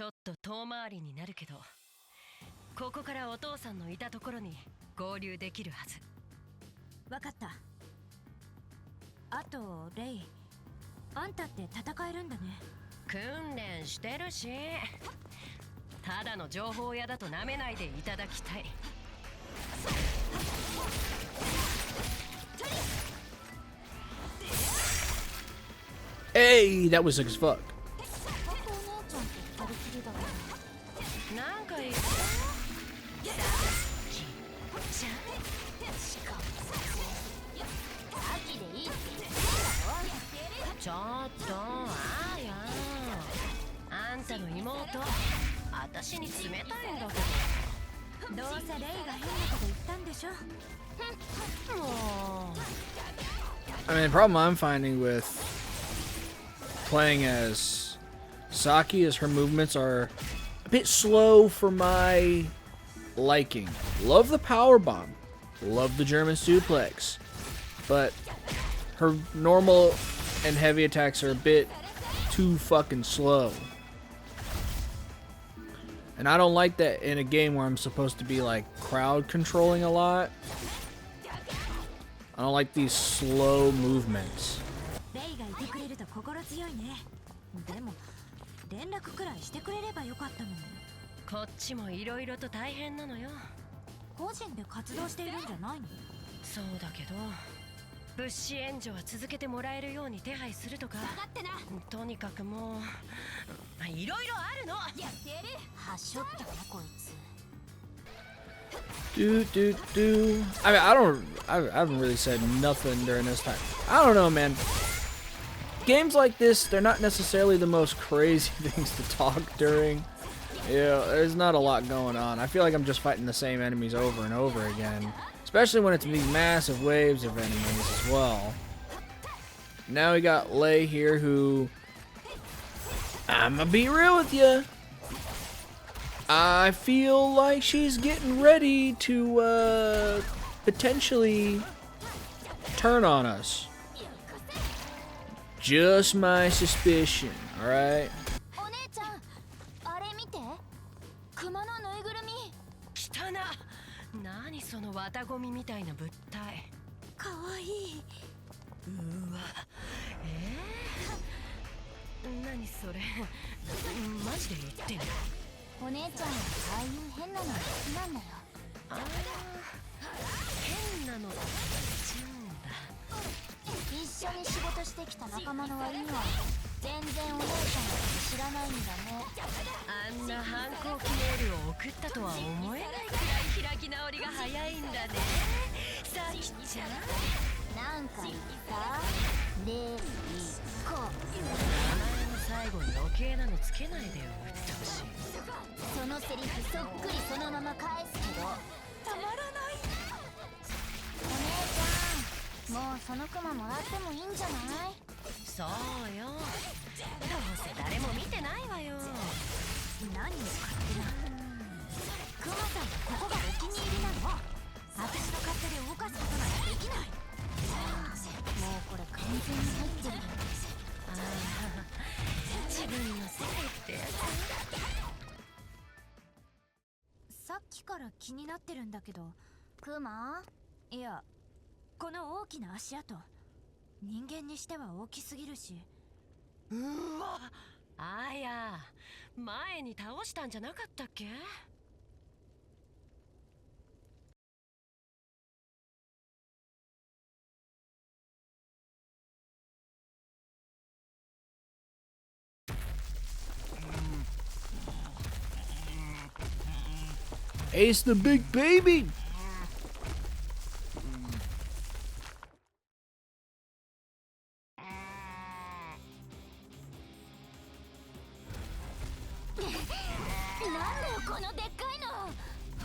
ちょっと遠回りになるけど、ここからお父さんのいたところに合流できるはず。わかった。あとレイ、あんたって戦えるんだね。訓練してるし、ただの情報屋だとなめないでいただきたい。Hey, that was sick as fuck. なんか言ってちょっとあーやん、あんたの妹私に冷たいんだけど。どうせレイが変なこと言ったんでしょ。もう I mean, the problem I'm finding with playing as Saki is her movements are a bit slow for my liking. Love the power bomb, love the German suplex, but her normal and heavy attacks are a bit too fucking slow. And I don't like that in a game where I'm supposed to be like crowd controlling a lot. I don't like these slow movements. レイがいてくれると心強いね。でも連絡くらいしてくれればよかったのに。こっちもいろいろと大変なのよ。個人で活動しているんじゃないの？そうだけど、物資援助は続けてもらえるように手配するとか。とにかくもういろいろあるの。やってやる。はしょったなこいつ。I mean, I haven't really said nothing during this time. I don't know, man. Games like this, they're not necessarily the most crazy things to talk during. Yeah, there's not a lot going on. I feel like I'm just fighting the same enemies over and over again. Especially when it's these massive waves of enemies as well. Now we got Lei here who... I'ma be real with you. I feel like she's getting ready to potentially turn on us. Just my suspicion, alright? お姉ちゃん、あれ見て。熊のぬいぐるみ。汚な。何その綿ゴミみたいな物体。かわいい。うわ、何それ。マジで言ってんの？お姉ちゃんはああいう変なのが好きなんだよ。ああ、変なのが好きなんだ。一緒に仕事してきた仲間の割には全然お姉ちゃんのこと知らないんだね。あんな反抗期メールを送ったとは思えないくらい開き直りが早いんだね。さきちゃん。なんか言った？レイコ。名前の最後に余計なのつけないでよ、うっとうしい。そのセリフそっくりそのまま返すけどたまらない。お姉ちゃん、もうそのクマもらってもいいんじゃない？そうよ、どうせ誰も見てないわよ。何を勝手な。クマさんはここがお気に入りなの。私の勝手で動かすことなんてできない。もうこれ完全に入ってる。ああ、自分のせいってやつ。さっきから気になってるんだけど、クマ？いや、この大きな足跡、人間にしては大きすぎるし。うわ、あや、前に倒したんじゃなかったっけAce the big baby! なんだよこのでっかいの。ほ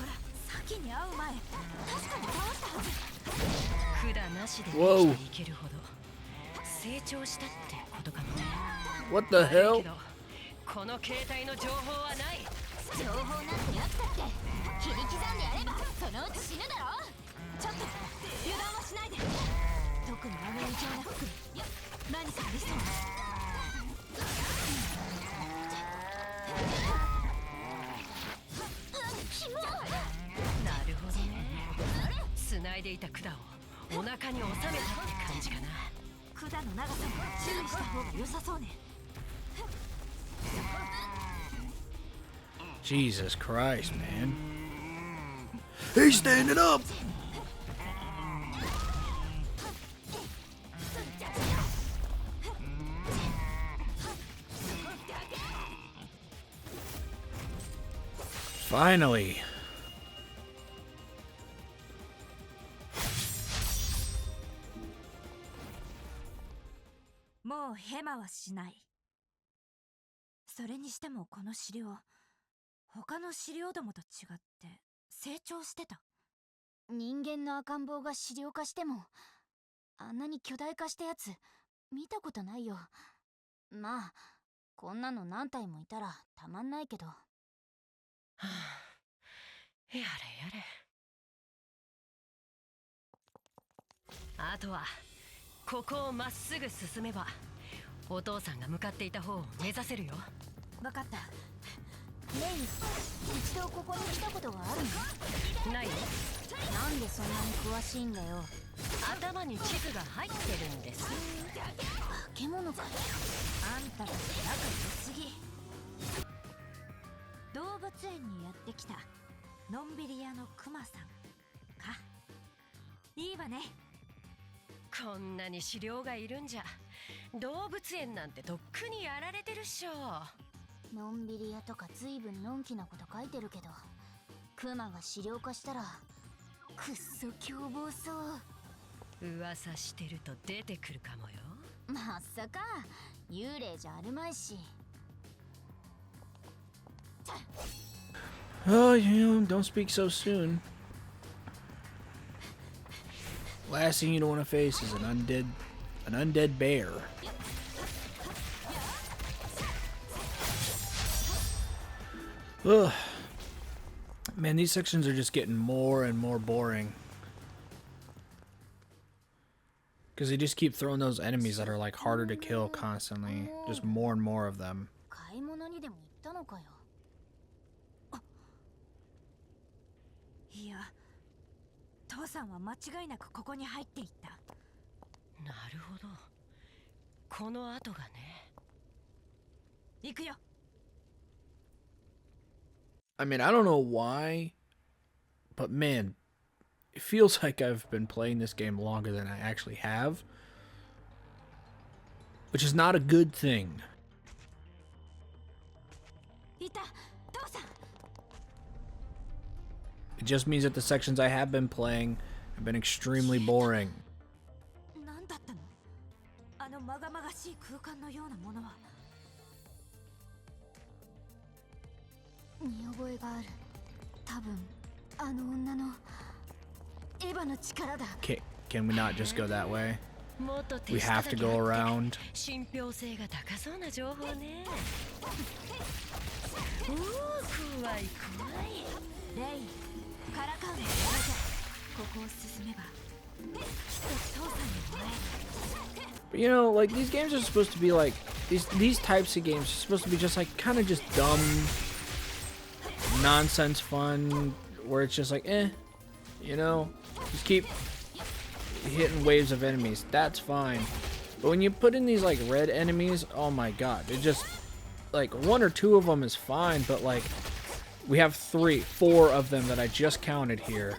ら、先に会う前確かに倒したはず。管なしで生きていけるほど成長したってことかもね。 What the hell? けどこの携帯の情報はない。情報なんてなくたって切り刻んでやればそのうち死ぬだろ。ちょっと油断はしないで。特にあの異常な服に何かありそう。でいた管をお腹に収めたって感じかな。管の長さも注意した方が良さそうね。 Jesus Christ, man. He's standing up! Finally. もうヘマはしない。それにしてもこの資料、他の資料どもと違って成長してた。人間の赤ん坊が資料化してもあんなに巨大化したやつ見たことないよ。まあこんなの何体もいたらたまんないけど。はあ、やれやれ。あとはここをまっすぐ進めばお父さんが向かっていた方を目指せるよ。分かった。レイ、一度ここに来たことがあるの？ないよ。なんでそんなに詳しいんだよ。頭に地図が入ってるんです。化け物かよ。あんたたち仲良すぎ。動物園にやってきたのんびり屋のクマさんか。いいわね。こんなに資料がいるんじゃ動物園なんてとっくにやられてるっしょ。のんびり屋とかずいぶんのんきなこと書いてるけど、クマが資料化したらくっそ凶暴そう。噂してると出てくるかもよ。まさか幽霊じゃあるまいし。 Oh, you know, don't speak so soon. Last thing you don't want to face is an undead bear. Ugh. Man, these sections are just getting more and more boring. Because they just keep throwing those enemies that are like harder to kill constantly. Just more and more of them. 買い物にでも行ったのかよ。いや、父さんは間違いなくここに入っていった。なるほど。この後がね。行くよ。I mean, I don't know why, but man, it feels like I've been playing this game longer than I actually have, which is not a good thing. いた、父さん。 It just means that the sections I have been playing have been extremely boring. 何だったの？あのまがまがしい空間のようなものは。見覚えがある。多分あの女のエヴァの力だ。 Can we not just go that way? もっと We have to go around. 信憑性が高そうな情報ね。おお、怖い怖い。レイ、からかうのやめて。ここを進めばきっと父さんに会える。 But you know, like these games are supposed to be like these types of games are supposed to be just like kind of just dumb nonsense fun where it's just like you know, just keep hitting waves of enemies. That's fine. But when you put in these like red enemies, oh my god, it just like one or two of them is fine, but like we have 4 of them that I just counted here.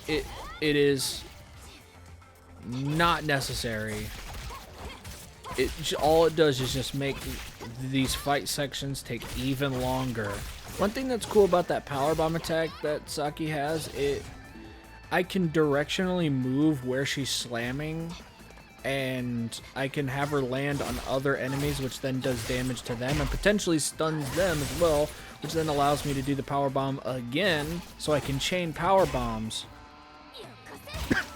It is not necessary. All it does is just make these fight sections take even longer. One thing that's cool about that power bomb attack that Saki has, I can directionally move where she's slamming, and I can have her land on other enemies, which then does damage to them and potentially stuns them as well, which then allows me to do the power bomb again, so I can chain power bombs.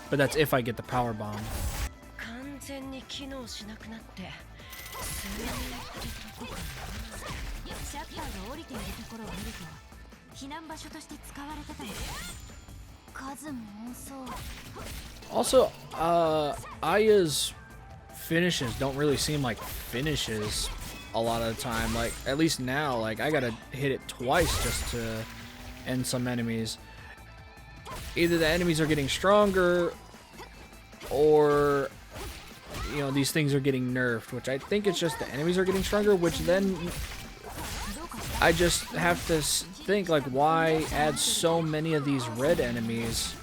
But that's if I get the power bomb. 完全に機能しなくなってシャッターが降りているところを見ると避難場所として使われてたの。数も多そう。 Also, Aya's finishes don't really seem like finishes a lot of the time. Like, at least now, like, I gotta hit it twice just to end some enemies. either the enemies are getting stronger or, you know, these things are getting nerfed, which I think it's just the enemies are getting stronger, which then I just have to think, like, why add so many of these red enemies?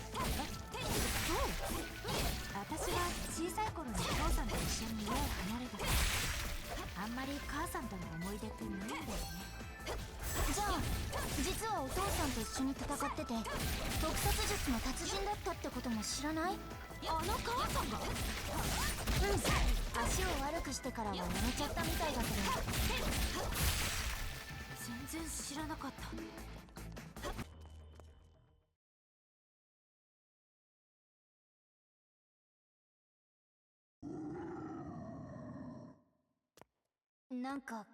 なんか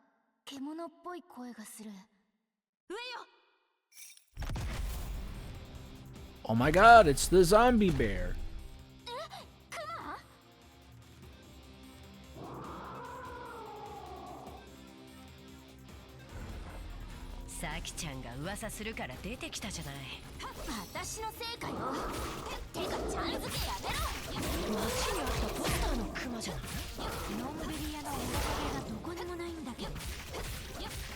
獣っぽい声がする。上よ。 Oh my god, it's the zombie bear. クマ？サキちゃんが噂するから出てきたじゃない。私のせいかよ。てかちゃん付けやめろ。街にあったポスターのクマじゃない。のんびり屋の面影がどこにもないんだけど。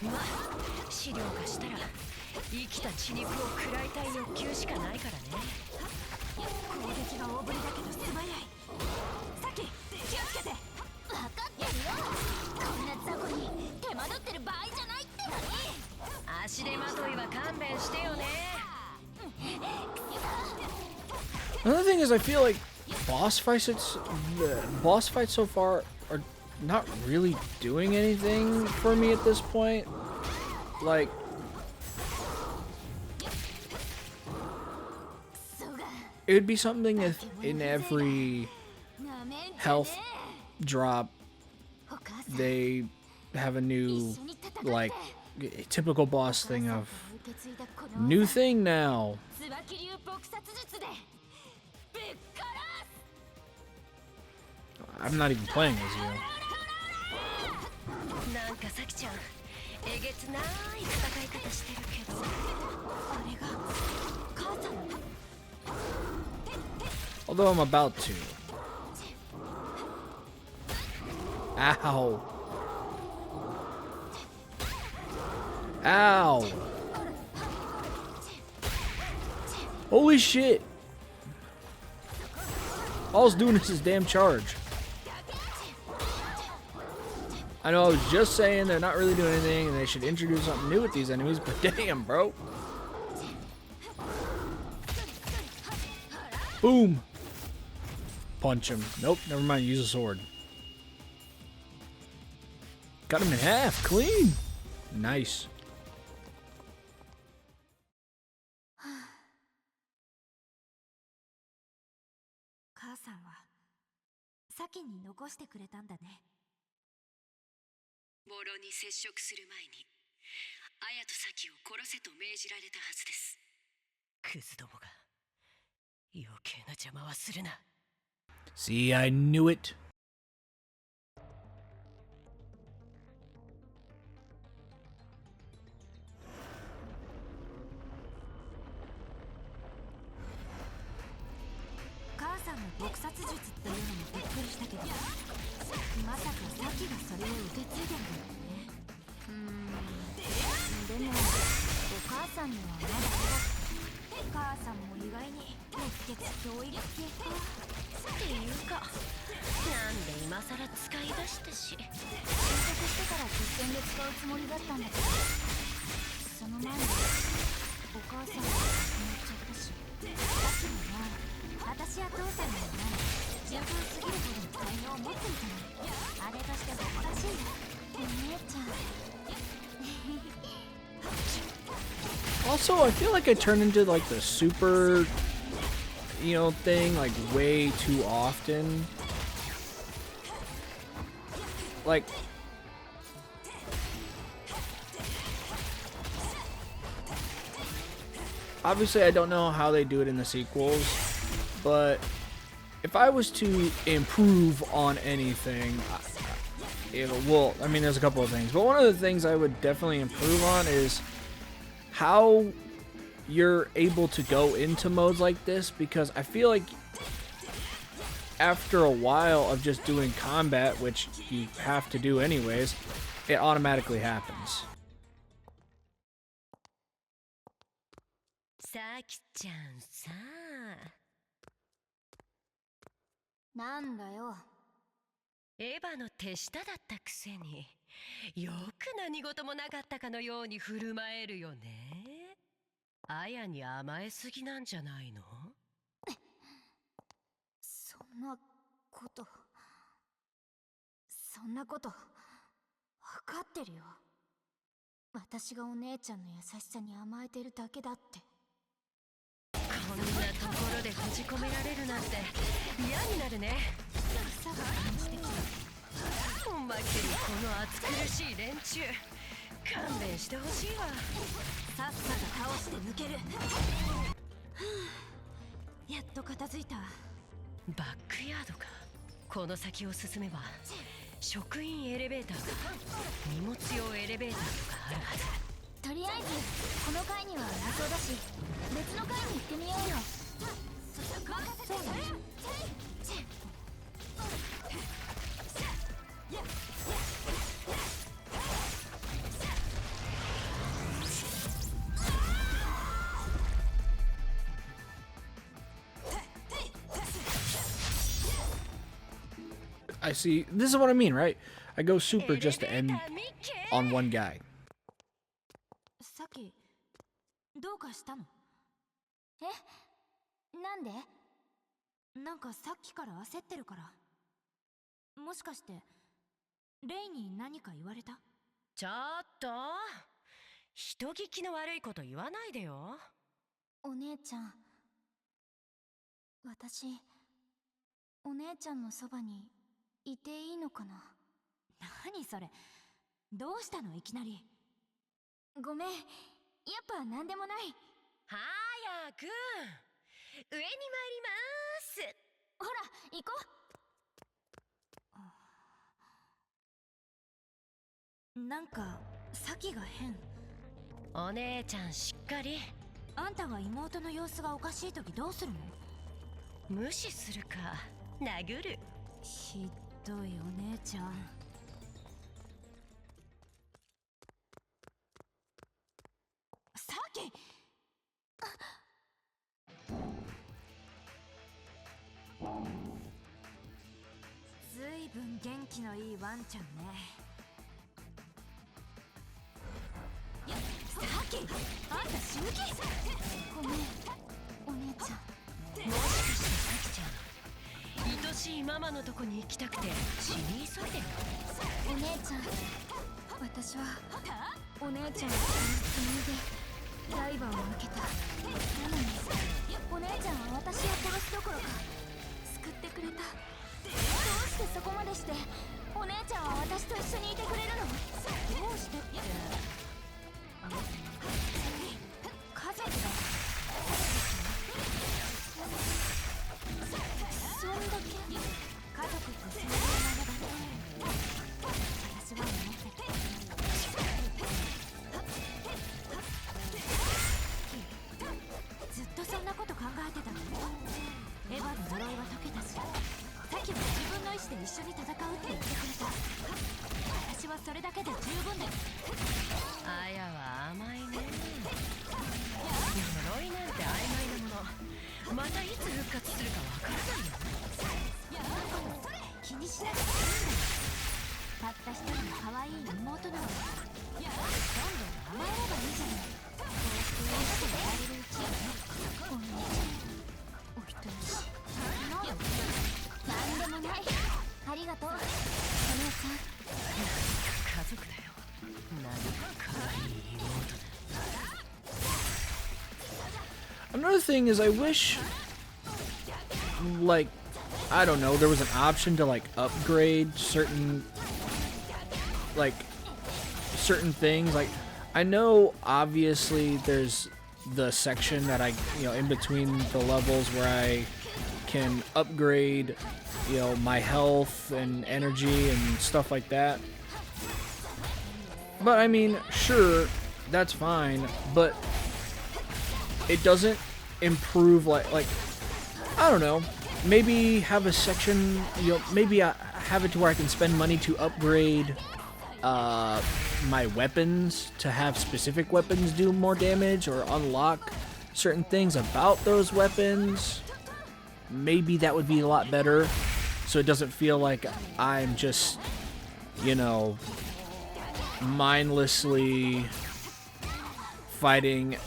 まあ資料化したら生きた血肉を食らいたい欲求しかないからね。攻撃が大振りだけど素早い。さっき気をつけて。分かってるよ。こんな雑魚に手間取ってる場合じゃないってのに。足手まといは勘弁してよね。 Another thing is, I feel like boss fights so far are not really doing anything for me at this point. Like, it would be something if in every health drop they have a new, like, typical boss thing of new thing now. I'm not even playing as you. なんかサキちゃん、えげつない戦い方してるけど。あれが母さん。 Although I'm about to. Ow. Ow. Holy shit. All it's doing is this damn charge. I know I was just saying they're not really doing anything and they should introduce something new with these enemies, but damn, bro. Boom. Punch him. Nope, never mind, use a sword. Cut him in half, clean. Nice. 母さんは先に残してくれたんだね。ボロに接触する前に綾とサキを殺せと命じられたはずです。クズどもが余計な邪魔はするな。 See, I knew it. 母さんの撲殺術っていうのもびっくりしたけど、まさかサキがそれを受け継いでるんだね。でもお母さんにはまだ母さんも意外に熱血教育系か。っていうか、なんで今さら使い出したし。就職してから実践で使うつもりだったんだけど、その前にお母さんが亡くなっちゃったし、さっきももう私や父さんにはない十分すぎるほどの才能を持っていたの。あれとして誇らしいんだ、お姉ちゃん。 Also, I feel like I turn into like the super, you know, thing like way too often. Like, obviously I don't know how they do it in the sequels, but if I was to improve on anything, well, I mean, there's a couple of things, but one of the things I would definitely improve on is how you're able to go into modes like this, because I feel like after a while of just doing combat, which you have to do anyways, it automatically happens. さきちゃんさ、なんだよ。エヴァの手下だったくせによく何事もなかったかのように振る舞えるよね。アヤに甘えすぎなんじゃないの？そんなこと分かってるよ。私がお姉ちゃんの優しさに甘えてるだけだって。こんなところで閉じ込められるなんて嫌になるね。草が感じてきた。おまけにこの暑苦しい連中、勘弁してほしいわ。さっさと倒して抜ける。やっと片付いた。バックヤードか。この先を進めば職員エレベーターか荷物用エレベーターとかあるはず。とりあえずこの階には謎だし、別の階に行ってみようよ。そうね。I see. This is what I mean, right? I go super just to end on one guy. さっきどうかしたの？え？なんで？なんかさっきから焦ってるから。もしかしてレイに何か言われた？ちょっと人聞きの悪いこと言わないでよ。お姉ちゃん、私お姉ちゃんのそばにいていいのかな？何それ、どうしたのいきなり。ごめん、やっぱ何でもない。早く上に参ります。ほら行こう。なんか先が変。お姉ちゃんしっかり。あんたが妹の様子がおかしい時どうするの？無視するか殴る。ひどいお姉ちゃん。さっきずいぶん元気のいいワンちゃんね。さっきあんた死ぬ気？ごめんお姉ちゃん。もしかしてさきちゃん愛しいママのとこに行きたくて死に急いでる？お姉ちゃん、私はお姉ちゃんを殺すつもりでライバーを開けた。なのにお姉ちゃんは私を殺すどころか救ってくれた。どうしてそこまでしてお姉ちゃんは私と一緒にいてくれるの？どうしてって、家族だ。そんだけ家族ってそういうものだって私は思ってた。ずっとそんなこと考えてたの？エヴァの呪いは解けたし、さっきは自分の意志で一緒に戦うって言ってくれた。私はそれだけで十分だよ。あやは甘いね。呪いなんて曖昧なもの、またいつ復活するかわからないよ。気にしなくていいんだよ。たった一人の可愛い妹なの。どんどん甘えればいいじゃない。こうしてやってやれるうちにお姉ちゃんお人よし。なんでもない。ありがとうお姉ちゃん。家族だよ。何か可愛い妹だ。Another thing is I wish, like, I don't know, there was an option to, like, upgrade certain things. Like, I know, obviously, there's the section that I, in between the levels where I can upgrade, my health and energy and stuff like that. But, I mean, sure, that's fine, but it doesn't improve like I don't know. Maybe have a section, maybe I have it to where I can spend money to upgrade my weapons, to have specific weapons do more damage or unlock certain things about those weapons. Maybe that would be a lot better, so it doesn't feel like I'm just, mindlessly fighting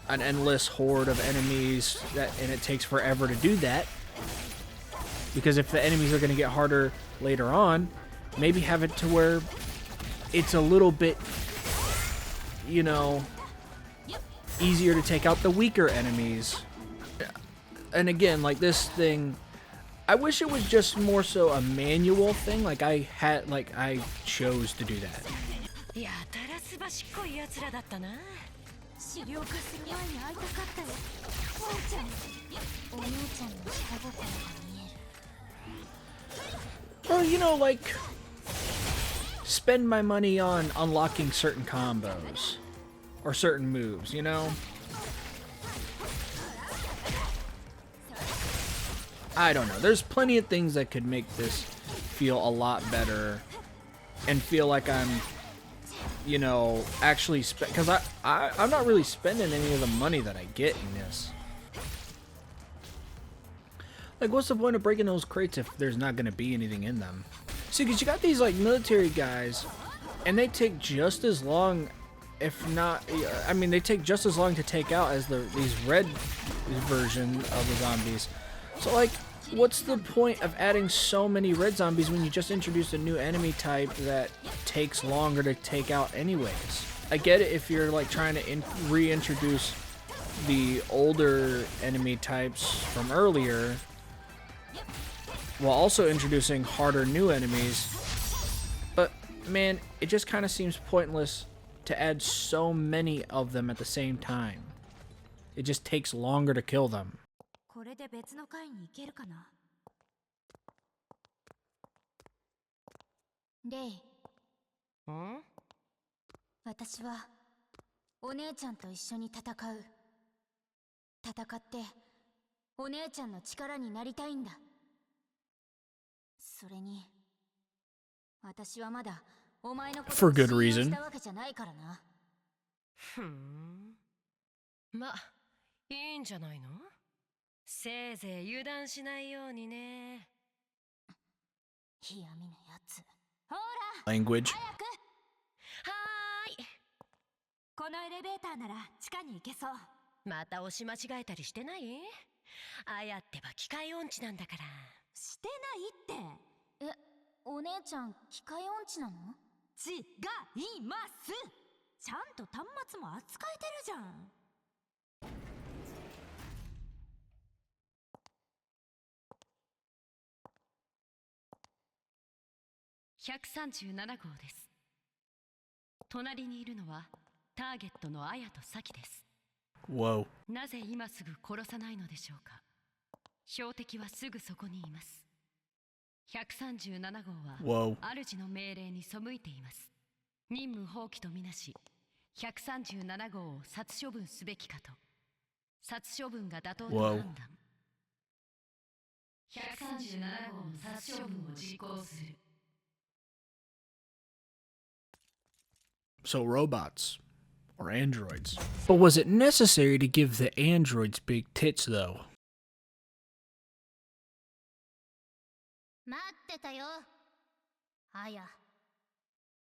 an endless horde of enemies and it takes forever to do that. Because if the enemies are going to get harder later on, maybe have it to where it's a little bit, easier to take out the weaker enemies. And again, like this thing, I wish it was just more so a manual thing. Like I chose to do that. やたらすばしっこいやつらだったな。資料化する前に会いたかったよ。お姉ちゃんの下心が見える。Or, like, spend my money on unlocking certain combos. Or certain moves, I don't know. There's plenty of things that could make this feel a lot better. And feel like I'm, actually because I'm not really spending any of the money that I get in this. Like, what's the point of breaking those crates if there's not going to be anything in them? See, because you got these, like, military guys, and they take just as long, if not, I mean, they take just as long to take out as these red version of the zombies. So, like, what's the point of adding so many red zombies when you just introduced a new enemy type that takes longer to take out anyways? I get it if you're, like, trying to reintroduce the older enemy types from earlier, while also introducing harder new enemies. But man, it just kind of seems pointless to add so many of them at the same time. It just takes longer to kill them. これで別の階に行けるかな。レイ、ん？私はお姉ちゃんと一緒に戦う。戦ってお姉ちゃんの力になりたいんだ。それに私はまだお前のこと For を good 信用 reason. したわけじゃないからな。ふん。ま、いいんじゃないの？せいぜい油断しないようにね。嫌味なやつ。ほら、 Language. 早く。はーい。このエレベーターなら地下に行けそう。また押し間違えたりしてない？あやってば機械音痴なんだから。してないって。お姉ちゃん機械音痴なの？違います。ちゃんと端末も扱えてるじゃん。137号です。隣にいるのはターゲットのアヤとサキです。Whoa. なぜ今すぐ殺さないのでしょうか。標的はすぐそこにいます。137号は主の命令に背いています。任務放棄とみなし、137号を殺処分すべきかと。殺処分が妥当な判断。137号の殺処分を実行する。So robots. Or androids. But was it necessary to give the androids big tits, though? 待ってたよ。あや。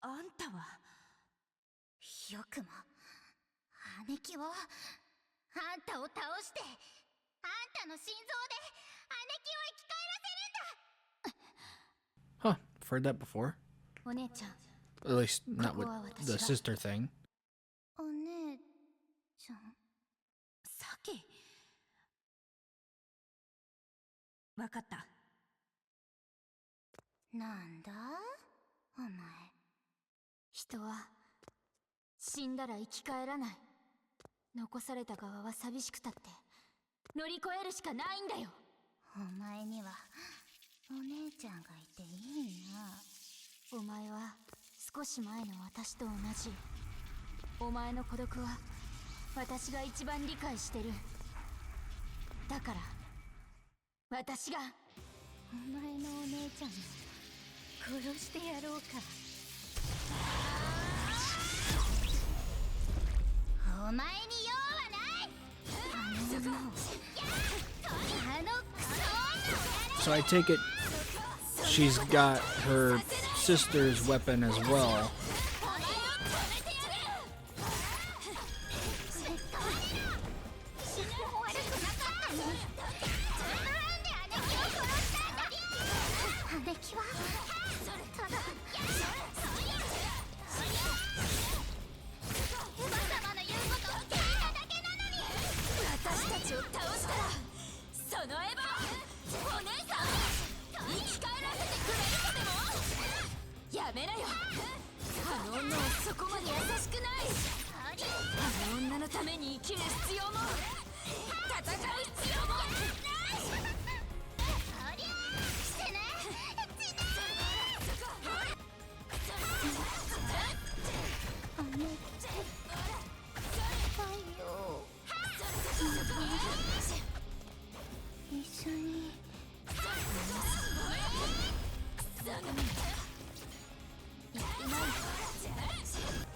あんたは。よくも、姉貴を、あんたを倒して、あんたの心臓で、姉貴を生き返らせるんだ。 Huh, I've heard that before. お姉ちゃん。 At least not with the sister thing. お姉ちゃん。さき。わかった。なんだお前。人は死んだら生き返らない。残された側は寂しくたって乗り越えるしかないんだよ。お前にはお姉ちゃんがいていいな。お前は少し前の私と同じ。お前の孤独は私が一番理解してる。だから私がお前のお姉ちゃんを殺してやろうか。お前に用はない。So I take it she's got her sister's weapon as well.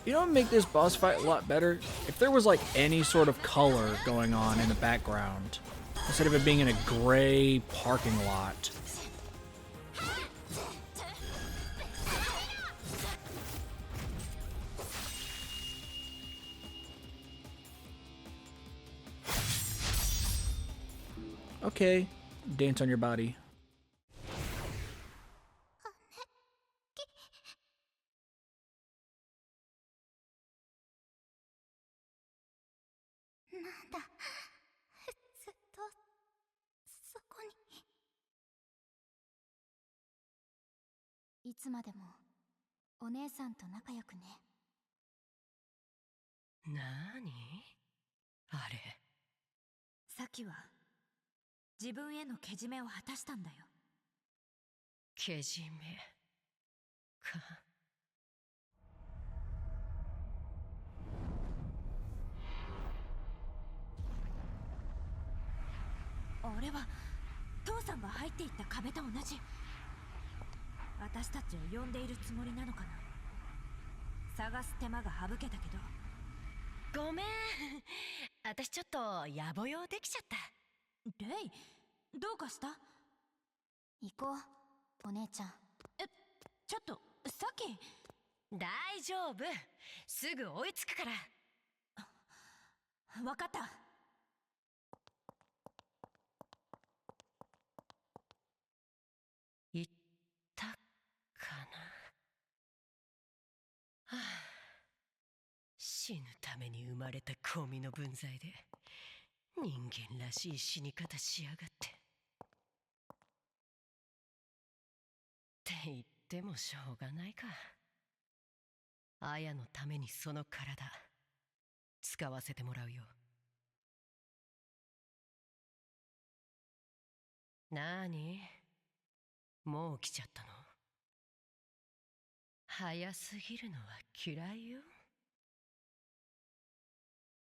You know what would make this boss fight a lot better? If there was like any sort of color going on in the background, instead of it being in a gray parking lot. Okay, dance on your body. いつまでもお姉さんと仲良くね。なーにあれ。さっきは自分へのけじめを果たしたんだよ。けじめか。あれは父さんが入っていった壁と同じ。私たちを呼んでいるつもりなのかな。探す手間が省けたけど。ごめん、私ちょっと野暮用できちゃった。レイ、どうかした？行こう、お姉ちゃん。ちょっとさっき。大丈夫、すぐ追いつくから。わかった。言ったかな。はあ、死ぬために生まれたゴミの分際で人間らしい死に方しやがって。って言ってもしょうがないか。アヤのためにその体使わせてもらうよ。なーに、もう来ちゃったの？早すぎるのは嫌いよ。